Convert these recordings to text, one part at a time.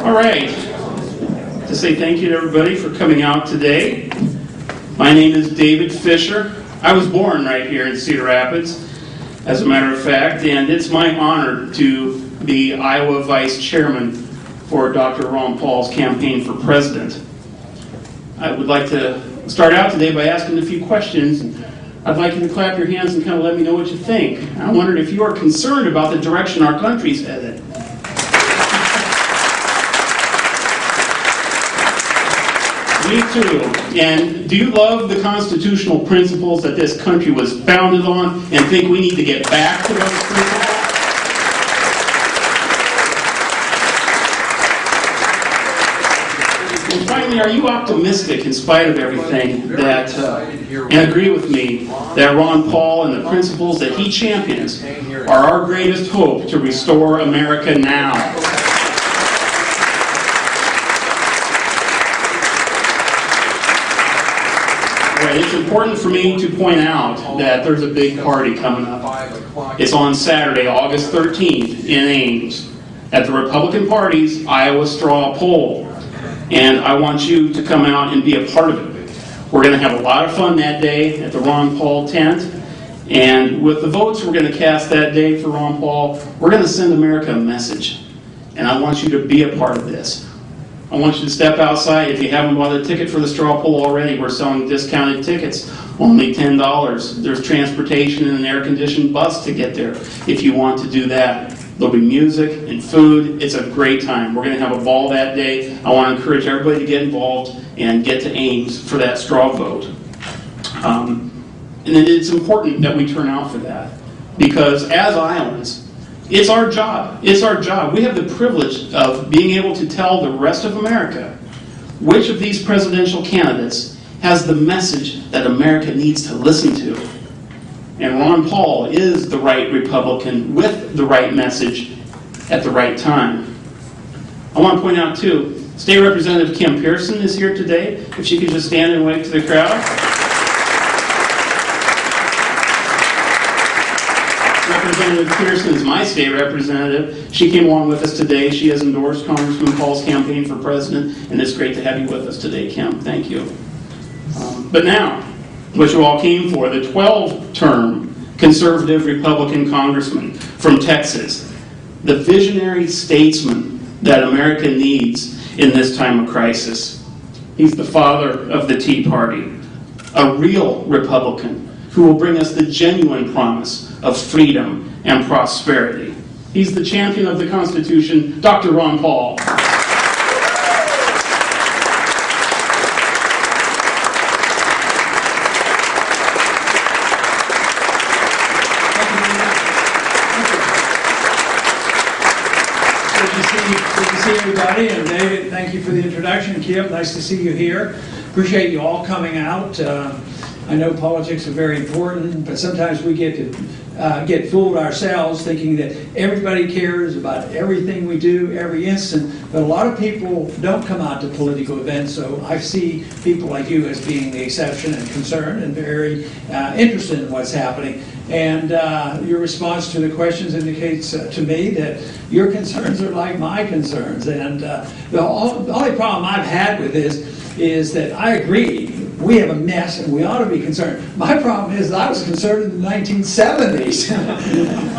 All right. To say thank you to everybody for coming out today. My name is David Fisher. I was born right here in Cedar Rapids, as a matter of fact, and it's my honor to be Iowa Vice Chairman for Dr. Ron Paul's campaign for president. I would like to start out today by asking a few questions. I'd like you to clap your hands and kind of let me know what you think. I wondered if you are concerned about the direction our country's headed. Me too. And do you love the constitutional principles that this country was founded on and think we need to get back to those principles? And finally, are you optimistic in spite of everything that, and agree with me, that Ron Paul and the principles that he champions are our greatest hope to restore America now? It's important for me to point out that there's a big party coming up. It's on Saturday, August 13th in Ames at the Republican Party's Iowa Straw Poll. And I want you to come out and be a part of it. We're going to have a lot of fun that day at the Ron Paul tent. And with the votes we're going to cast that day for Ron Paul, we're going to send America a message. And I want you to be a part of this. I want you to step outside. If you haven't bought a ticket for the straw poll already, we're selling discounted tickets, only $10. There's transportation and an air-conditioned bus to get there if you want to do that. There'll be music and food. It's a great time. We're going to have a ball that day. I want to encourage everybody to get involved and get to Ames for that straw vote. And it's important that we turn out for that, because as Iowans, it's our job. It's our job. We have the privilege of being able to tell the rest of America which of these presidential candidates has the message that America needs to listen to. And Ron Paul is the right Republican with the right message at the right time. I want to point out, too, State Representative Kim Pearson is here today. If she could just stand and wave to the crowd. Representative Pearson is my state representative. She came along with us today. She has endorsed Congressman Paul's campaign for president, and it's great to have you with us today, Kim. Thank you. But now, what you all came for, the 12-term conservative Republican congressman from Texas, the visionary statesman that America needs in this time of crisis. He's the father of the Tea Party, a real Republican who will bring us the genuine promise of freedom and prosperity. He's the champion of the Constitution, Dr. Ron Paul. Good to see everybody, and David, thank you for the introduction. Kim, nice to see you here. Appreciate you all coming out. I know politics are very important, but sometimes we get fooled ourselves thinking that everybody cares about everything we do, every instant, but a lot of people don't come out to political events, so I see people like you as being the exception and concerned and very interested in what's happening. And your response to the questions indicates to me that your concerns are like my concerns. And the only problem I've had with this is that I agree we have a mess and we ought to be concerned. My problem is that I was concerned in the 1970s,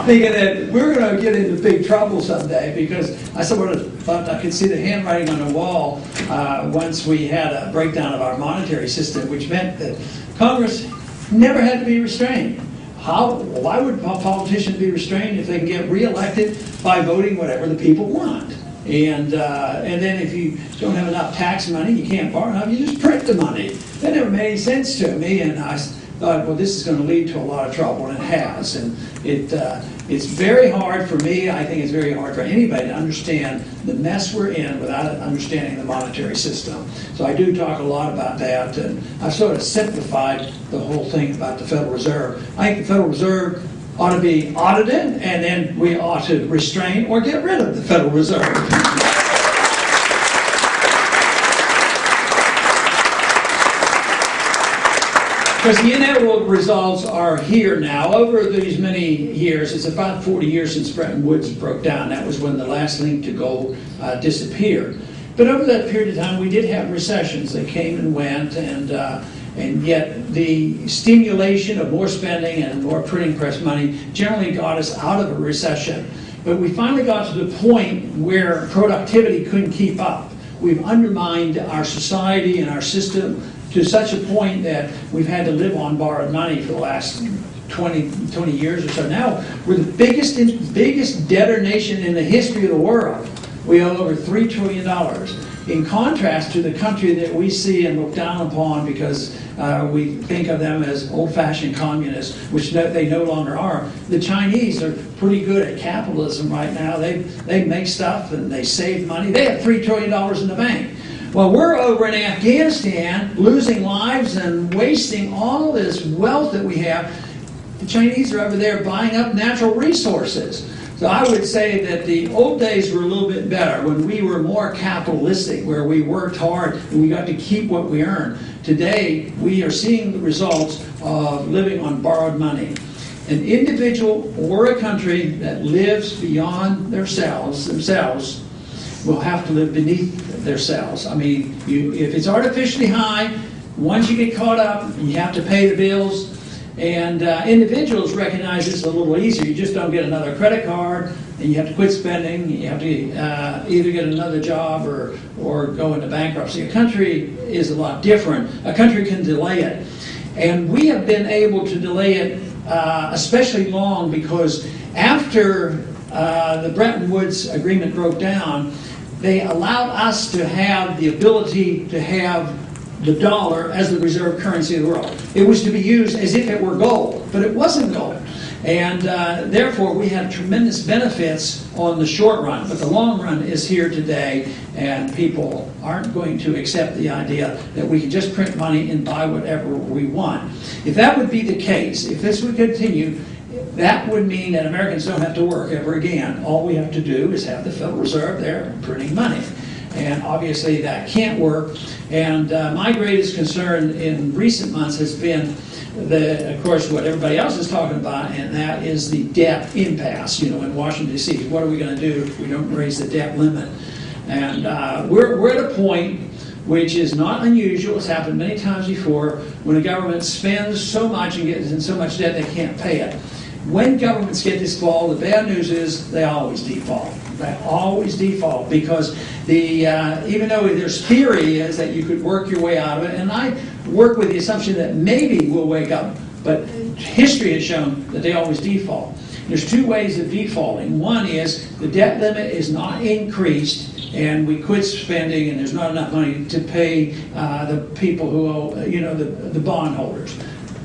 thinking that we're going to get into big trouble someday, because I sort of thought I could see the handwriting on the wall once we had a breakdown of our monetary system, which meant that Congress never had to be restrained. Why would politicians be restrained if they can get reelected by voting whatever the people want? And then if you don't have enough tax money, you can't borrow enough, you just print the money. That never made any sense to me, and I thought, well, this is going to lead to a lot of trouble, and it has. And it's very hard for me, I think it's very hard for anybody to understand the mess we're in without understanding the monetary system. So I do talk a lot about that, and I've sort of simplified the whole thing about the Federal Reserve. I think the Federal Reserve ought to be audited, and then we ought to restrain or get rid of the Federal Reserve. Because the inevitable results are here now. Over these many years, it's about 40 years since Bretton Woods broke down. That was when the last link to gold disappeared. But over that period of time, we did have recessions. They came and went, and yet the stimulation of more spending and more printing press money generally got us out of a recession. But we finally got to the point where productivity couldn't keep up. We've undermined our society and our system to such a point that we've had to live on borrowed money for the last 20 years or so. Now, we're the biggest debtor nation in the history of the world. We owe over $3 trillion. In contrast to the country that we see and look down upon because we think of them as old-fashioned communists, which they no longer are. The Chinese are pretty good at capitalism right now. They make stuff and they save money. They have $3 trillion in the bank. Well, we're over in Afghanistan losing lives and wasting all this wealth that we have. The Chinese are over there buying up natural resources. So I would say that the old days were a little bit better when we were more capitalistic, where we worked hard and we got to keep what we earned. Today, we are seeing the results of living on borrowed money. An individual or a country that lives beyond themselves will have to live beneath themselves. I mean, if it's artificially high, once you get caught up, you have to pay the bills. And individuals recognize this a little easier. You just don't get another credit card, and you have to quit spending. You have to either get another job or go into bankruptcy. A country is a lot different. A country can delay it. And we have been able to delay it especially long because after the Bretton Woods agreement broke down, they allowed us to have the ability to have the dollar as the reserve currency of the world. It was to be used as if it were gold, but it wasn't gold. And therefore, we had tremendous benefits on the short run, but the long run is here today, and people aren't going to accept the idea that we can just print money and buy whatever we want. If that would be the case, if this would continue, that would mean that Americans don't have to work ever again. All we have to do is have the Federal Reserve there printing money. And obviously that can't work. And my greatest concern in recent months has been, of course, what everybody else is talking about, and that is the debt impasse, in Washington, D.C. What are we going to do if we don't raise the debt limit? And we're at a point which is not unusual. It's happened many times before, when a government spends so much and gets in so much debt they can't pay it. When governments get this fall, the bad news is they always default. They always default because even though there's theory is that you could work your way out of it, and I work with the assumption that maybe we'll wake up, but history has shown that they always default. There's two ways of defaulting. One is the debt limit is not increased, and we quit spending, and there's not enough money to pay the people who owe, the bondholders.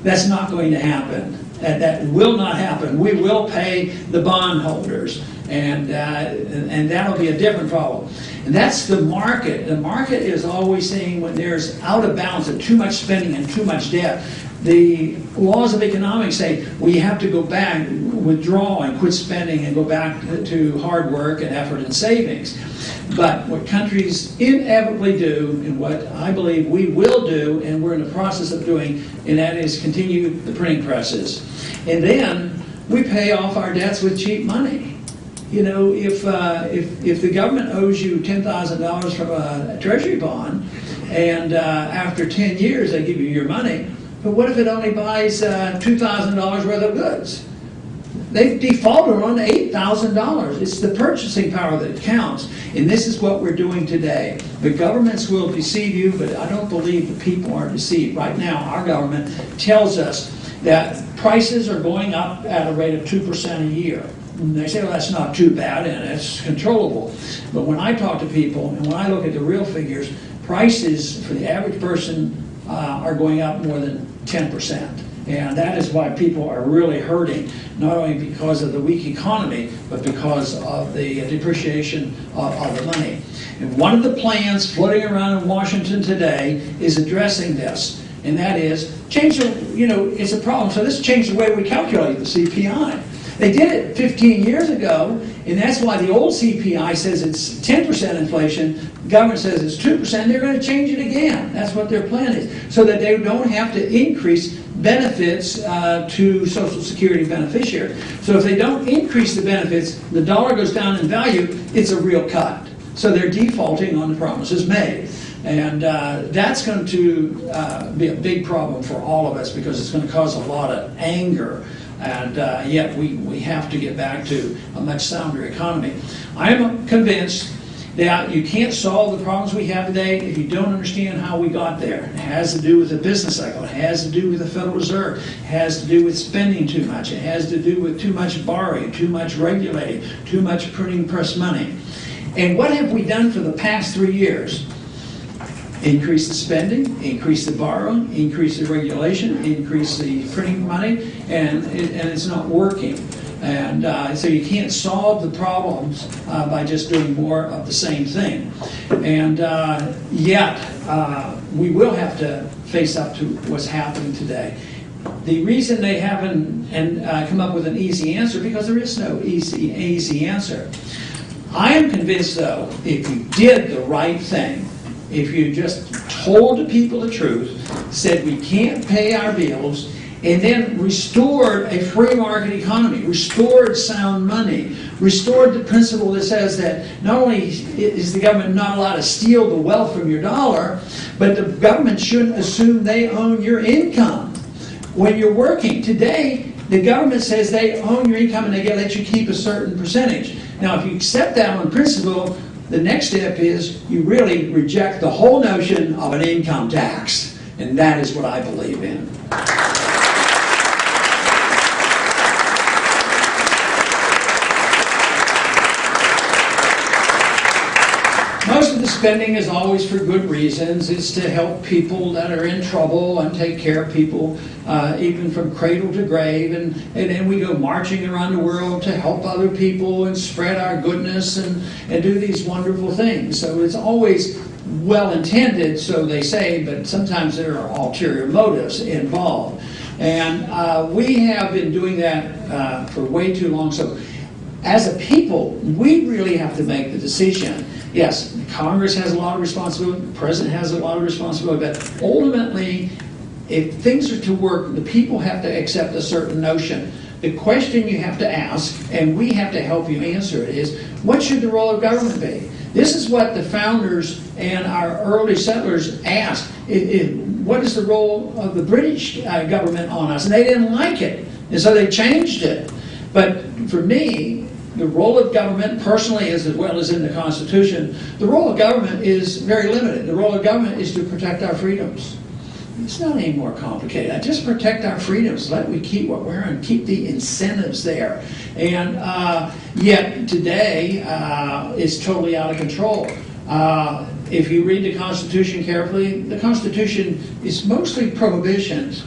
That's not going to happen. That will not happen. We will pay the bondholders, and that'll be a different problem. And that's the market. The market is always saying when there's out of balance of too much spending and too much debt, the laws of economics say we have to go back, withdraw and quit spending and go back to hard work and effort and savings. But what countries inevitably do, and what I believe we will do, and we're in the process of doing, and that is continue the printing presses. And then we pay off our debts with cheap money. If the government owes you $10,000 from a treasury bond, and after 10 years they give you your money, but what if it only buys $2,000 worth of goods? They've defaulted on $8,000. It's the purchasing power that counts. And this is what we're doing today. The governments will deceive you, but I don't believe the people are deceived. Right now, our government tells us that prices are going up at a rate of 2% a year. And they say, well, that's not too bad, and it's controllable. But when I talk to people, and when I look at the real figures, prices for the average person are going up more than 10%. And that is why people are really hurting, not only because of the weak economy, but because of the depreciation of the money. And one of the plans floating around in Washington today is addressing this, and that is it's a problem. So this changed the way we calculate the CPI. They did it 15 years ago, and that's why the old CPI says it's 10% inflation. The government says it's 2%. They're going to change it again. That's what their plan is, so that they don't have to increase benefits to Social Security beneficiaries. So if they don't increase the benefits, the dollar goes down in value, it's a real cut. So they're defaulting on the promises made. And that's going to be a big problem for all of us because it's going to cause a lot of anger. And yet we have to get back to a much sounder economy. I am convinced that you can't solve the problems we have today if you don't understand how we got there. It has to do with the business cycle. It has to do with the Federal Reserve. It has to do with spending too much. It has to do with too much borrowing, too much regulating, too much printing press money. And what have we done for the past 3 years? Increase the spending, increase the borrowing, increase the regulation, increase the printing money, and it's not working. And so you can't solve the problems by just doing more of the same thing. And yet, we will have to face up to what's happening today. The reason they haven't come up with an easy answer, because there is no easy answer. I am convinced, though, if you did the right thing, if you just told the people the truth, said we can't pay our bills, and then restored a free market economy, restored sound money, restored the principle that says that not only is the government not allowed to steal the wealth from your dollar, but the government shouldn't assume they own your income when you're working. Today, the government says they own your income and they let you keep a certain percentage. Now, if you accept that on principle, the next step is you really reject the whole notion of an income tax. And that is what I believe in. Most of the spending is always for good reasons. It's to help people that are in trouble and take care of people, even from cradle to grave. And then we go marching around the world to help other people and spread our goodness and do these wonderful things. So it's always well intended, so they say, but sometimes there are ulterior motives involved. And we have been doing that for way too long. So as a people, we really have to make the decision. Yes, Congress has a lot of responsibility, the President has a lot of responsibility, but ultimately, if things are to work, the people have to accept a certain notion. The question you have to ask, and we have to help you answer it, is what should the role of government be? This is what the founders and our early settlers asked. What is the role of the British government on us? And they didn't like it, and so they changed it. But for me, the role of government, personally as well as in the Constitution, the role of government is very limited. The role of government is to protect our freedoms. It's not any more complicated. Just protect our freedoms. Let we keep what we're in, keep the incentives there. And yet today, it's totally out of control. If you read the Constitution carefully, the Constitution is mostly prohibitions.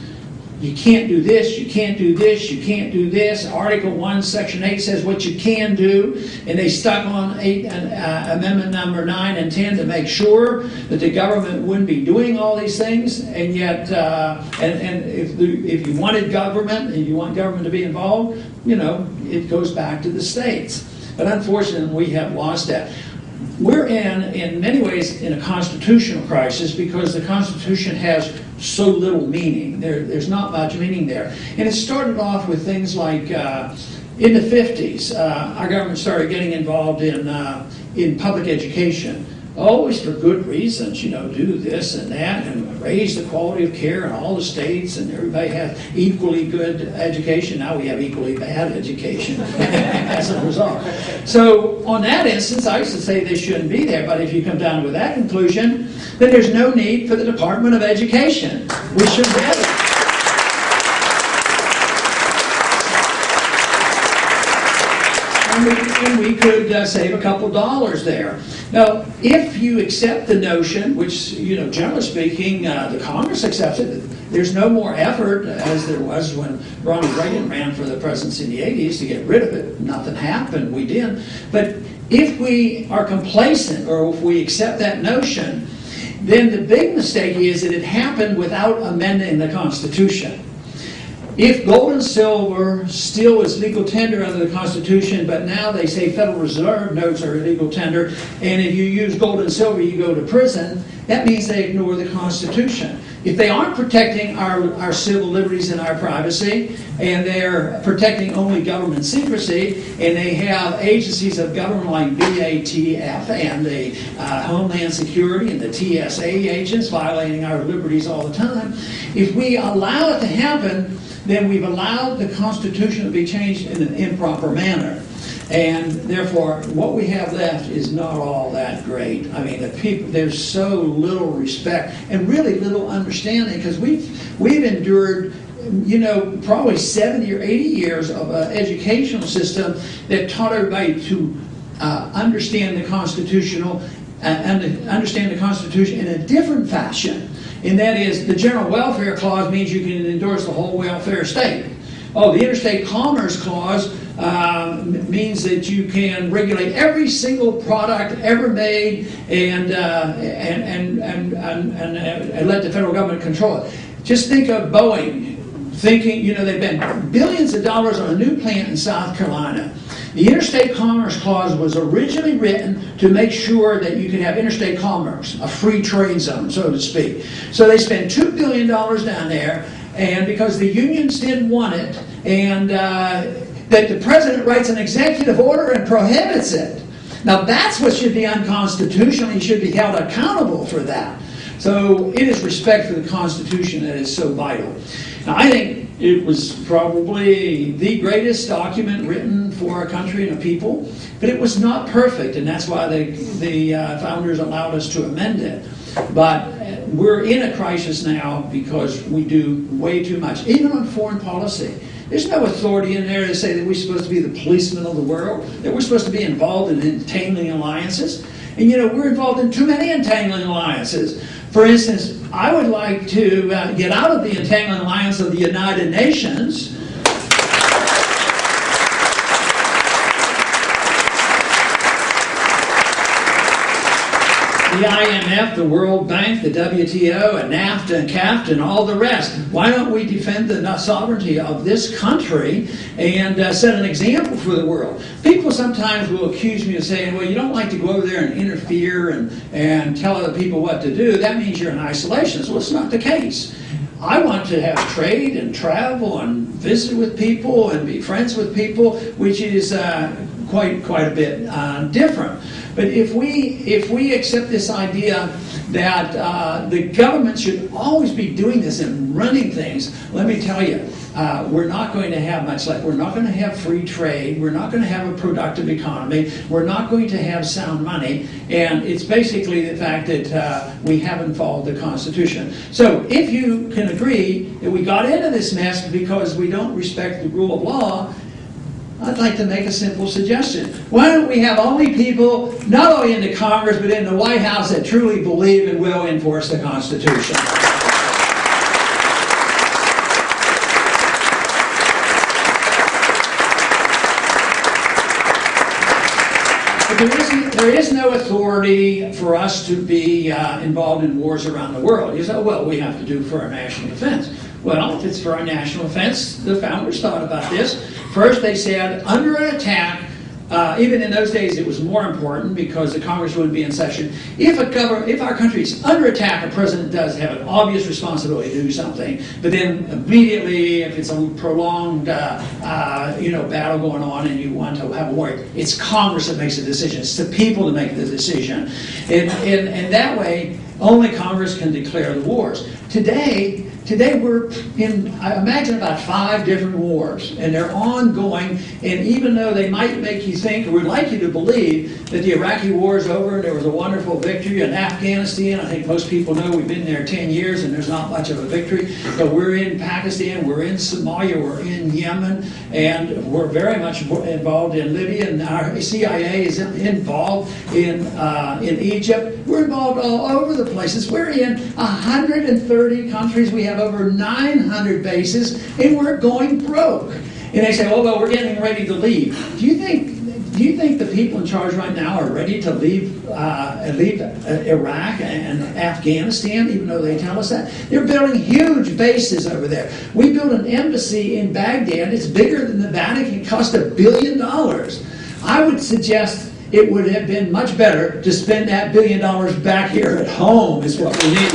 You can't do this, you can't do this, you can't do this. Article 1, Section 8 says what you can do, and they stuck on Amendment number 9 and 10 to make sure that the government wouldn't be doing all these things, and yet, if you wanted government, and you want government to be involved, it goes back to the states. But unfortunately, we have lost that. We're in many ways, in a constitutional crisis because the Constitution has so little meaning. There's not much meaning there. And it started off with things like, in the 50s, our government started getting involved in public education. Always for good reasons, do this and that, and raise the quality of care in all the states, and everybody has equally good education. Now we have equally bad education as a result. So on that instance, I used to say they shouldn't be there, but if you come down to that conclusion, then there's no need for the Department of Education. We should have it. And we could save a couple dollars there. Now, if you accept the notion, which, generally speaking, the Congress accepts it, there's no more effort, as there was when Ronald Reagan ran for the presidency in the 80s, to get rid of it. Nothing happened, we did. But if we are complacent, or if we accept that notion, then the big mistake is that it happened without amending the Constitution. if gold and silver still is legal tender under the Constitution, but now they say Federal Reserve notes are illegal tender, and if you use gold and silver, you go to prison, that means they ignore the Constitution. If they aren't protecting our civil liberties and our privacy, and they're protecting only government secrecy, and they have agencies of government like BATF and the Homeland Security and the TSA agents violating our liberties all the time, if we allow it to happen, then we've allowed the Constitution to be changed in an improper manner. And therefore, what we have left is not all that great. I mean, the people, there's so little respect and really little understanding, because we've endured, you know, probably 70 or 80 years of an educational system that taught everybody to understand the Constitution in a different fashion. And that is, the General Welfare Clause means you can endorse the whole welfare state. Oh, the Interstate Commerce Clause means that you can regulate every single product ever made and let the federal government control it. Just think of Boeing, thinking, you know, they've spent billions of dollars on a new plant in South Carolina. The Interstate Commerce Clause was originally written to make sure that you could have interstate commerce, a free trade zone, so to speak. So they spent $2 billion down there, and because the unions didn't want it, and that the president writes an executive order and prohibits it. Now that's what should be unconstitutional. He should be held accountable for that. So it is respect for the Constitution that is so vital. Now I think it was probably the greatest document written for a country and a people, but it was not perfect, and that's why the founders allowed us to amend it. But we're in a crisis now because we do way too much, even on foreign policy. There's no authority in there to say that we're supposed to be the policemen of the world, that we're supposed to be involved in entangling alliances. And you know, we're involved in too many entangling alliances. For instance, I would like to get out of the entangling alliance of the United Nations. The IMF, the World Bank, the WTO, and NAFTA and CAFTA and all the rest. Why don't we defend the sovereignty of this country and set an example for the world? People sometimes will accuse me of saying, well, you don't like to go over there and interfere and tell other people what to do. That means you're an isolationist. Well, it's not the case. I want to have trade and travel and visit with people and be friends with people, which is quite a bit different. But if we accept this idea that the government should always be doing this and running things, let me tell you, we're not going to have much left. We're not going to have free trade. We're not going to have a productive economy. We're not going to have sound money. And it's basically the fact that we haven't followed the Constitution. So if you can agree that we got into this mess because we don't respect the rule of law, I'd like to make a simple suggestion. Why don't we have only people, not only in the Congress, but in the White House that truly believe and will enforce the Constitution? But there is no authority for us to be involved in wars around the world. You say, well, we have to do for our national defense. Well, if it's for our national defense, the founders thought about this. First, they said, under an attack, even in those days it was more important because the Congress wouldn't be in session. If our country is under attack, a president does have an obvious responsibility to do something. But then immediately, if it's a prolonged battle going on and you want to have a war, it's Congress that makes the decision. It's the people that make the decision. And that way, only Congress can declare the wars. Today we're in, I imagine, about 5 different wars, and they're ongoing, and even though they might make you think, or would like you to believe, that the Iraqi war is over, and there was a wonderful victory in Afghanistan. I think most people know we've been there 10 years, and there's not much of a victory. But we're in Pakistan, we're in Somalia, we're in Yemen, and we're very much involved in Libya, and our CIA is involved in Egypt. We're involved all over the places. We're in 130 countries. We have over 900 bases, and we're going broke. And they say, oh, well, we're getting ready to leave. Do you think do you think the people in charge right now are ready to leave Iraq and Afghanistan, even though they tell us that? They're building huge bases over there. We built an embassy in Baghdad. It's bigger than the Vatican. It cost $1 billion. I would suggest it would have been much better to spend that $1 billion back here at home is what we need.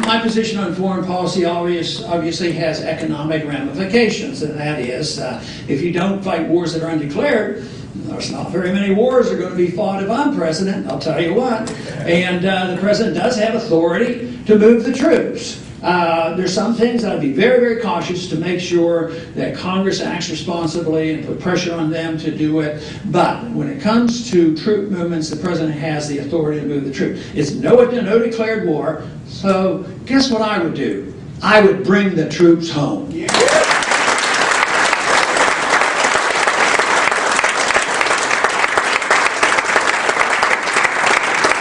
My position on foreign policy obviously has economic ramifications, and that is, if you don't fight wars that are undeclared, there's not very many wars are going to be fought if I'm president, I'll tell you what. And the president does have authority to move the troops. There's some things that I'd be very, very cautious to make sure that Congress acts responsibly and put pressure on them to do it. But when it comes to troop movements, the president has the authority to move the troops. It's no declared war. So guess what I would do? I would bring the troops home. Yeah.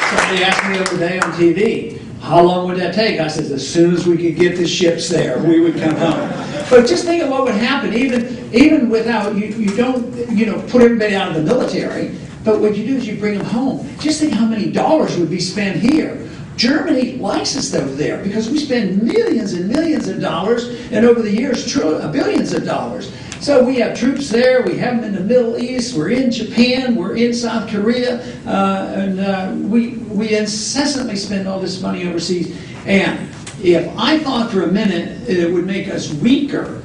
Somebody asked me the other day on TV, how long would that take? I said, as soon as we could get the ships there, we would come home. But just think of what would happen, even without, you don't, put everybody out of the military, but what you do is you bring them home. Just think how many dollars would be spent here. Germany likes us over there because we spend millions and millions of dollars, and over the years, billions of dollars. So we have troops there, we have them in the Middle East, we're in Japan, we're in South Korea, and we incessantly spend all this money overseas. And if I thought for a minute it would make us weaker,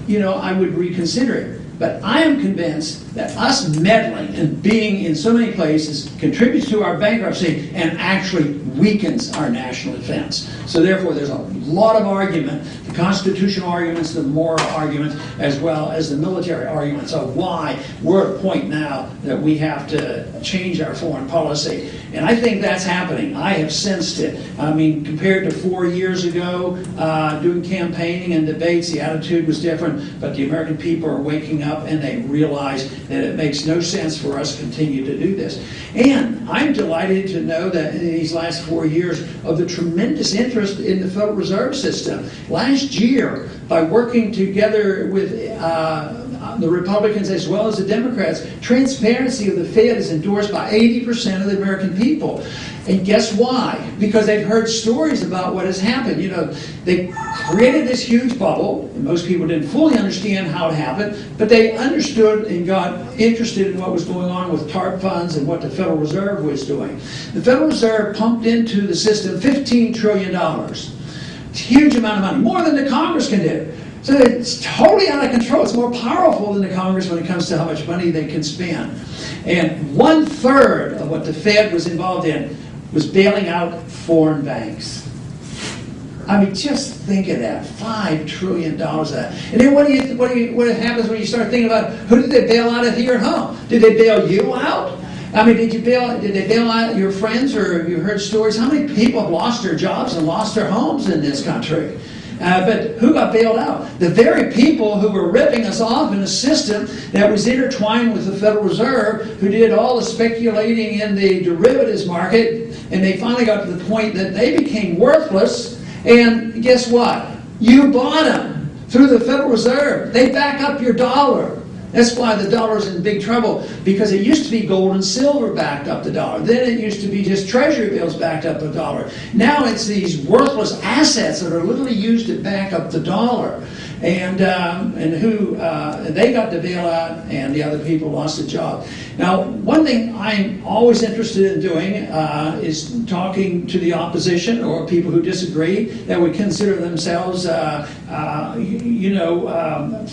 I would reconsider it. But I am convinced that us meddling and being in so many places contributes to our bankruptcy and actually weakens our national defense. So therefore, there's a lot of argument, the constitutional arguments, the moral arguments, as well as the military arguments of why we're at a point now that we have to change our foreign policy. And I think that's happening. I have sensed it. I mean, compared to 4 years ago, doing campaigning and debates, the attitude was different, but the American people are waking up and they realize that it makes no sense for us to continue to do this. And I'm delighted to know that in these last 4 years of the tremendous interest in the Federal Reserve System. Last year, by working together with the Republicans as well as the Democrats, transparency of the Fed is endorsed by 80% of the American people. And guess why? Because they've heard stories about what has happened. They created this huge bubble, and most people didn't fully understand how it happened, but they understood and got interested in what was going on with TARP funds and what the Federal Reserve was doing. The Federal Reserve pumped into the system $15 trillion. It's a huge amount of money, more than the Congress can do. So it's totally out of control. It's more powerful than the Congress when it comes to how much money they can spend. And 1/3 of what the Fed was involved in was bailing out foreign banks. I mean, just think of that, $5 trillion of that. And then what happens when you start thinking about who did they bail out of here at home? Did they bail you out? I mean, did they bail out your friends, or you heard stories? How many people have lost their jobs and lost their homes in this country? But who got bailed out? The very people who were ripping us off in a system that was intertwined with the Federal Reserve, who did all the speculating in the derivatives market, and they finally got to the point that they became worthless. And guess what? You bought them through the Federal Reserve. They back up your dollar. That's why the dollar's in big trouble, because it used to be gold and silver backed up the dollar. Then it used to be just treasury bills backed up the dollar. Now it's these worthless assets that are literally used to back up the dollar. And they got the bailout, and the other people lost a job. Now, one thing I'm always interested in doing is talking to the opposition or people who disagree that would consider themselves,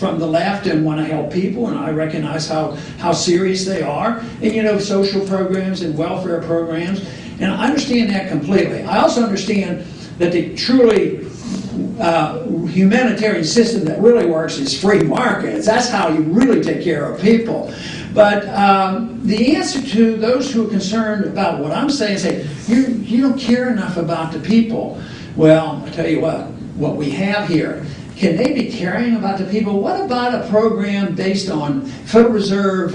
from the left and want to help people, and I recognize how serious they are, and social programs and welfare programs, and I understand that completely. I also understand that the truly humanitarian system that really works is free markets. That's how you really take care of people. But the answer to those who are concerned about what I'm saying, say, you don't care enough about the people. Well, I'll tell you what we have here, can they be caring about the people? What about a program based on Federal Reserve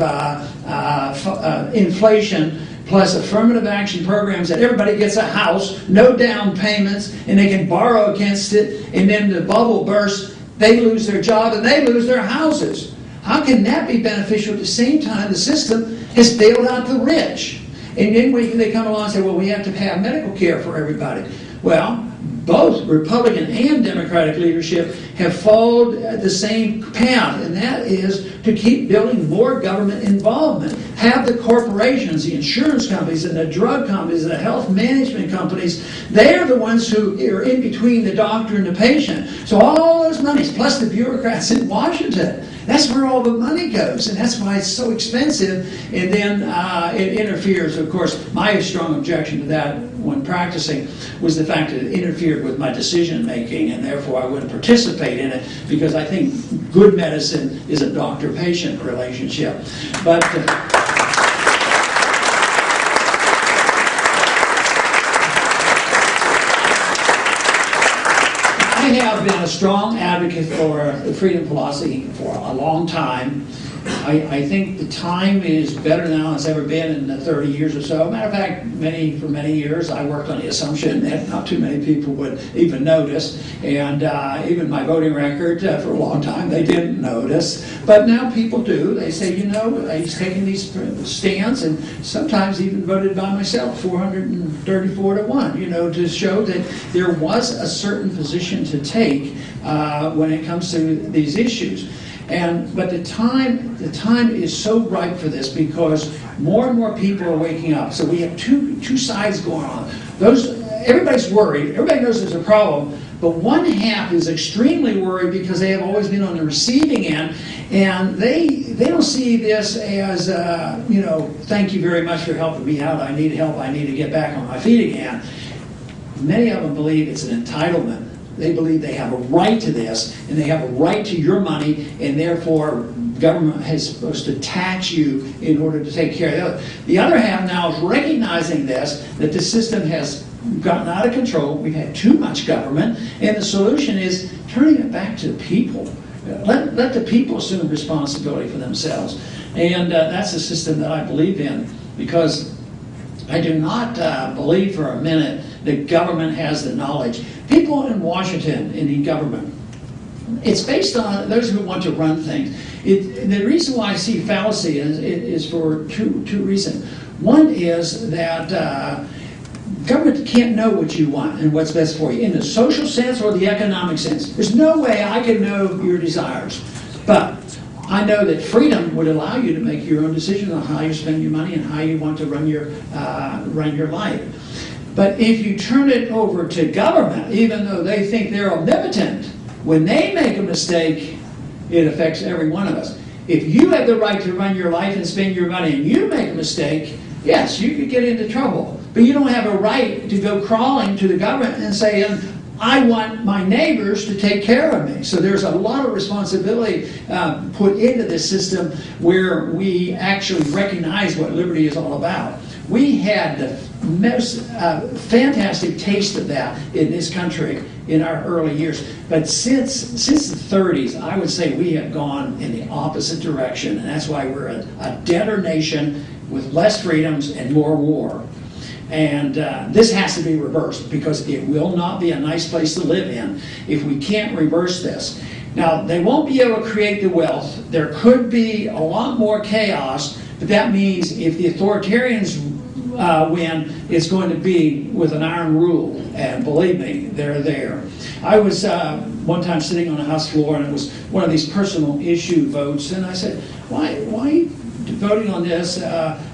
inflation plus affirmative action programs that everybody gets a house, no down payments, and they can borrow against it, and then the bubble bursts, they lose their job and they lose their houses. How can that be beneficial at the same time the system has bailed out the rich? And then they come along and say, well, we have to have medical care for everybody. Well, both Republican and Democratic leadership have followed the same path, and that is to keep building more government involvement. Have the corporations, the insurance companies, and the drug companies, the health management companies, they're the ones who are in between the doctor and the patient. So all those monies, plus the bureaucrats in Washington, that's where all the money goes, and that's why it's so expensive, and then it interferes. Of course, my strong objection to that when practicing was the fact that it interfered with my decision making, and therefore I wouldn't participate in it, because I think good medicine is a doctor-patient relationship. But I have been a strong advocate for the freedom philosophy for a long time. I think the time is better now than it's ever been in the 30 years or so. Matter of fact, for many years I worked on the assumption that not too many people would even notice, and even my voting record for a long time they didn't notice. But now people do. They say, you know, he's taking these stands, and sometimes even voted by myself, 434 to 1, you know, to show that there was a certain position to take when it comes to these issues. But the time is so ripe for this, because more and more people are waking up. So we have two sides going on. Everybody's worried. Everybody knows there's a problem. But one half is extremely worried because they have always been on the receiving end, and they don't see this as thank you very much for helping me out. I need help. I need to get back on my feet again. Many of them believe it's an entitlement. They believe they have a right to this, and they have a right to your money, and therefore government is supposed to tax you in order to take care of the other. The other half now is recognizing this, that the system has gotten out of control. We've had too much government, and the solution is turning it back to the people. Let the people assume responsibility for themselves. And that's a system that I believe in, because I do not believe for a minute that government has the knowledge. People in Washington and in government, it's based on those who want to run things. The reason why I see fallacy is for two reasons. One is that government can't know what you want and what's best for you in the social sense or the economic sense. There's no way I can know your desires. But I know that freedom would allow you to make your own decision on how you spend your money and how you want to run your life. But if you turn it over to government, even though they think they're omnipotent, when they make a mistake, it affects every one of us. If you have the right to run your life and spend your money and you make a mistake, yes, you could get into trouble. But you don't have a right to go crawling to the government and say, I want my neighbors to take care of me. So there's a lot of responsibility put into this system where we actually recognize what liberty is all about. We had the most fantastic taste of that in this country in our early years. But since the 30s, I would say we have gone in the opposite direction. And that's why we're a debtor nation with less freedoms and more war. And this has to be reversed, because it will not be a nice place to live in if we can't reverse this. Now, they won't be able to create the wealth. There could be a lot more chaos, but that means if the authoritarians win, it's going to be with an iron rule. And believe me, they're there. I was one time sitting on a House floor, and it was one of these personal issue votes, and I said, why are you voting on this?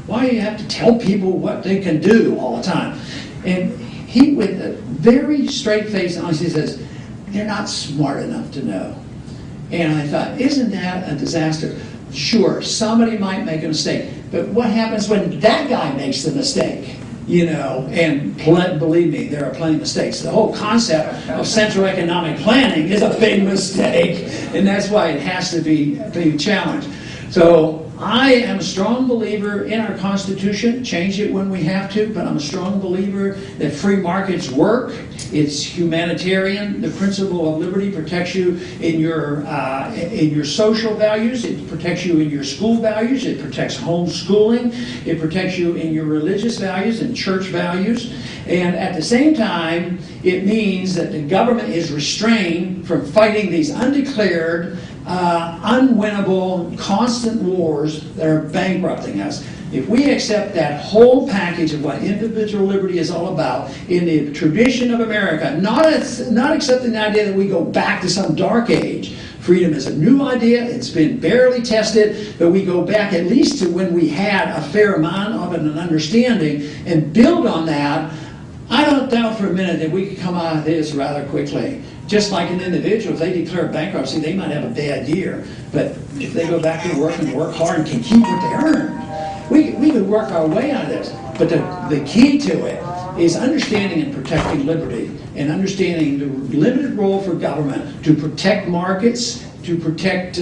Why do you have to tell people what they can do all the time? And he, with a very straight face, honestly says, they're not smart enough to know. And I thought, isn't that a disaster? Sure, somebody might make a mistake, but what happens when that guy makes the mistake? And believe me, there are plenty of mistakes. The whole concept of central economic planning is a big mistake, and that's why it has to be challenged. So I am a strong believer in our Constitution, change it when we have to, but I'm a strong believer that free markets work. It's humanitarian. The principle of liberty protects you in your social values. It protects you in your school values. It protects homeschooling. It protects you in your religious values and church values. And at the same time, it means that the government is restrained from fighting these undeclared, unwinnable, constant wars that are bankrupting us. If we accept that whole package of what individual liberty is all about in the tradition of America, not accepting the idea that we go back to some dark age. Freedom is a new idea. It's been barely tested, but we go back at least to when we had a fair amount of it and an understanding and build on that. I don't doubt for a minute that we could come out of this rather quickly. Just like an individual, if they declare bankruptcy, they might have a bad year. But if they go back to work and work hard and can keep what they earn, we could work our way out of this. But the key to it is understanding and protecting liberty and understanding the limited role for government to protect markets, to protect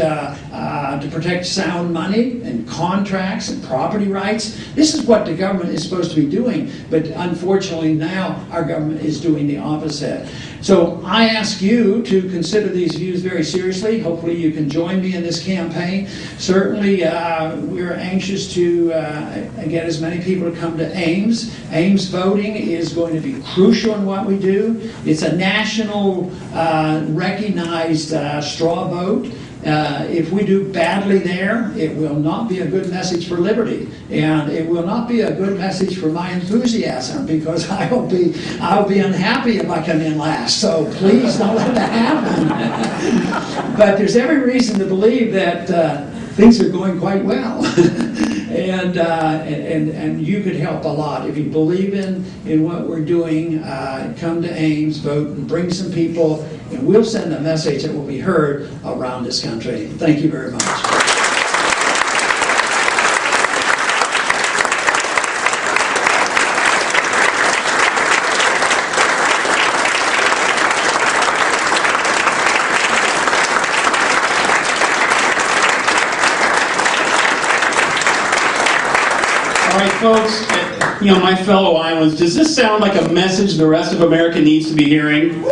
sound money and contracts and property rights. This is what the government is supposed to be doing, but unfortunately now our government is doing the opposite. So I ask you to consider these views very seriously. Hopefully you can join me in this campaign. Certainly we're anxious to get as many people to come to Ames. Ames voting is going to be crucial in what we do. It's a national recognized straw vote. If we do badly there, it will not be a good message for liberty, and it will not be a good message for my enthusiasm, because I'll be unhappy if I come in last. So please don't let that happen. But there's every reason to believe that things are going quite well. And you could help a lot. If you believe in what we're doing, come to Ames, vote, and bring some people, and we'll send a message that will be heard around this country. Thank you very much. All right, folks, my fellow Iowans, does this sound like a message the rest of America needs to be hearing?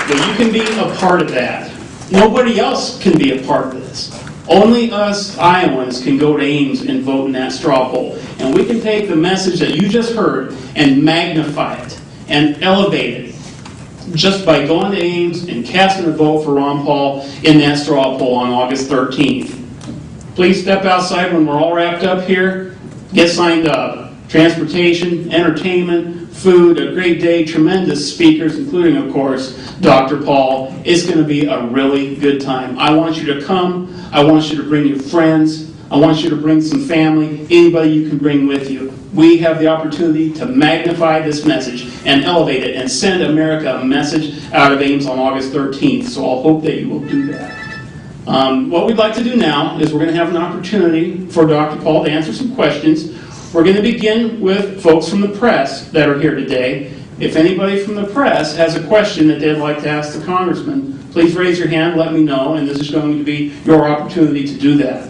But you can be a part of that. Nobody else can be a part of this. Only us Iowans can go to Ames and vote in that straw poll. And we can take the message that you just heard and magnify it and elevate it just by going to Ames and casting a vote for Ron Paul in that straw poll on August 13th. Please step outside when we're all wrapped up here. Get signed up. Transportation, entertainment, food, a great day, tremendous speakers, including, of course, Dr. Paul. It's going to be a really good time. I want you to come. I want you to bring your friends. I want you to bring some family, anybody you can bring with you. We have the opportunity to magnify this message and elevate it and send America a message out of Ames on August 13th. So I'll hope that you will do that. What we'd like to do now is we're going to have an opportunity for Dr. Paul to answer some questions. We're going to begin with folks from the press that are here today. If anybody from the press has a question that they'd like to ask the Congressman, please raise your hand, let me know, and this is going to be your opportunity to do that.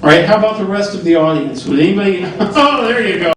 All right, how about the rest of the audience? Would anybody... Oh, there you go.